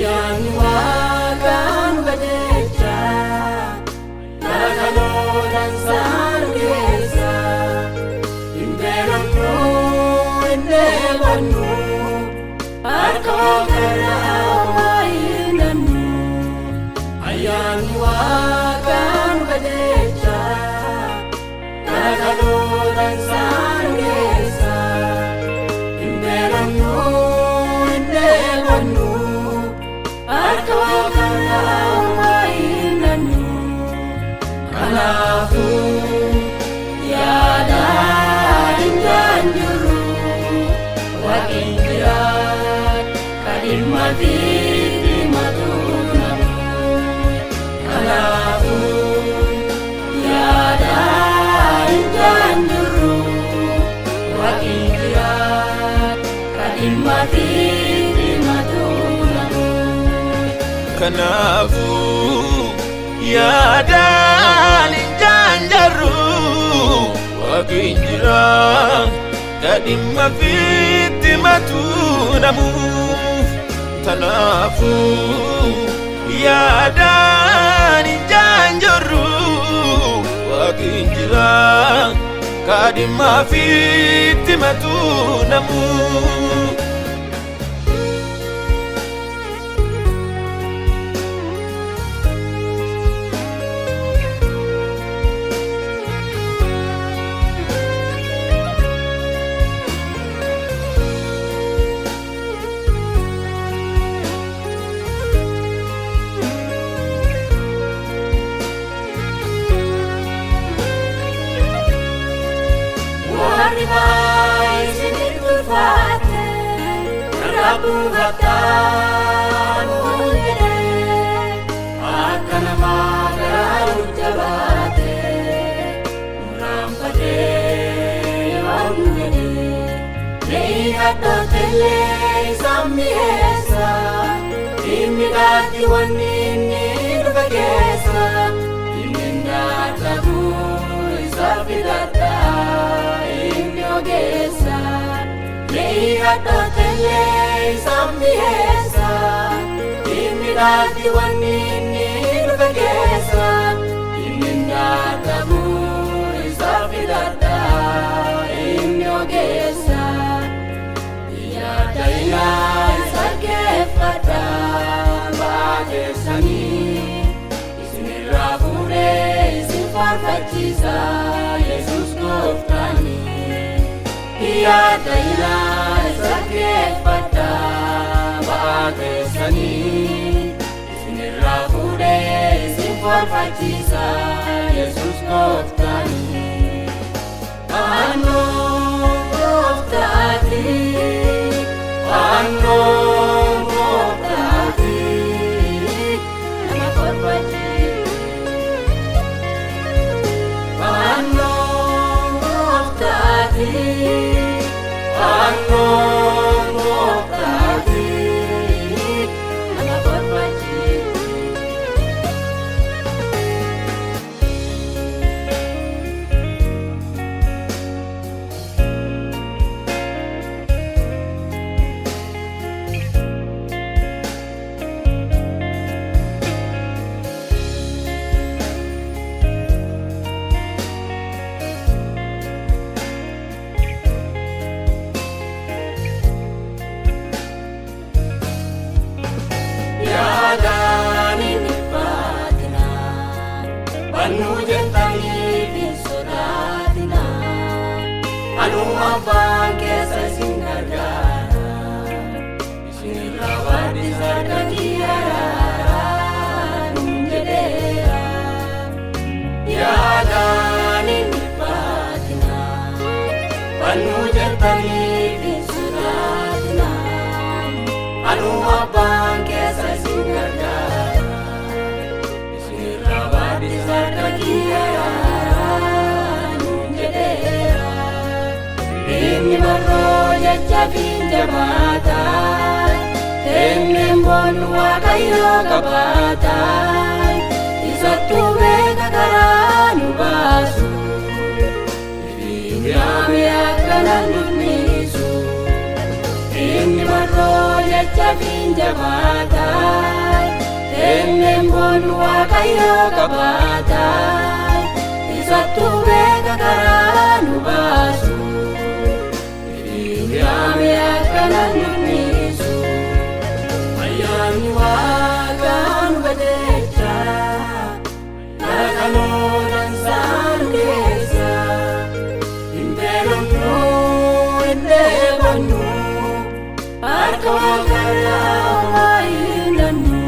ayyaanni waaqaan bajecha Narakaloodhaan saan keessa hin beekamnu hin deebannu harka waaqarraa waa hin dannu ayyaanni waaqaan bajecha Narakaloodhaan saan keessa hin beekamnu hin deebannu harka waaqarraa waa hin dannu Kanaafu yaadaan hinjaan jiru Waaqni jiraat kadhimma fiitti matuunamu Kanaafu yaadaan hinjaan jiru Waaqni jiraat kadhimma fiitti matuunamu Kanaafu yaadaan hinjaan jiru Waaqni jiraat kadhimma fiitti matuunamu Kanaafu yaadaan hinjaan jiru Waaqni jiraat kadhimma fiitti matuunamu Rabu hatta mundene akana magara ujabate rampade mundene nei hatta tele sammiesa imidati wanini rubagesa iminda tabu isafidata imyogesa nei hatta tele sammiesa imidati wanini rubagesa iminda tabu isafidata imyogesa yadaina isakefata bagesani isinirabure isinfarfachisa Yesus goftani yadaina isakefata bagesani isinirabure isinfarfachisa Yesus goftani Ano goftati Ano goftati Nama farfachi Ano goftati Ano goftati Nama farfachi Anu jentani bisodatina Anu abang kesa sinargana Sinrawadi sarga kiara Nunjedera Yadani nipatina Anu jentani bisodatina Anu abang kesa sinargana Inni marro jecha finja mata Inni mbonu wakayo kabata Isattu beka karanu basu Ifigyame akanan duknisu Inni marro jecha jecha finjabata Tenembon Waaqayyo qabata Isattu beeka karaa nu baasu Hiriyaame akkana nunnisu Ayyaanni Waaqaan bajecha Gara kaloodan saanu keessa Hin beelofnu hin dheebonnu Harka Waaqarraa waa hin dannu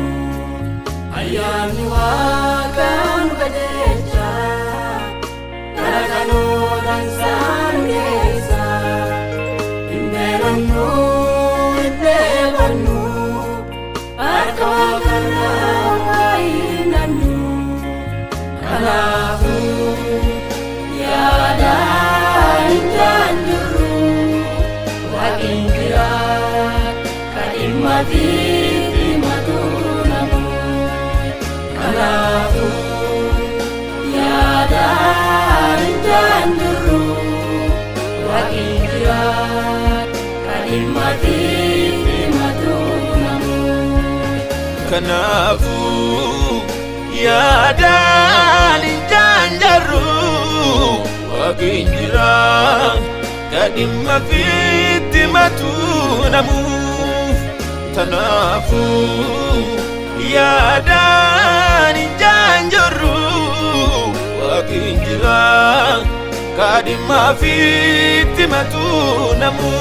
Ayyaanni Waaqaan bajecha Gara kaloodan saanu keessa Hin beelofnu hin dheebonnu Harka Waaqarraa waa hin dannu Kanaafuu yaadaan hin jaanjirru Waaqni biraa kadhimma fiitti matuu namu Kanaafuu yaadaan hin jaanjirru Waaqni biraa kadhimma fiitti matuu namu Kanaafuu yaadaan hin jaanjirru Waaqni biraa kadhimma fiitti matuu namu Kanaafuu yaadaan hin jaanjirru Waaqni biraa kadhimma fiitti matuu namu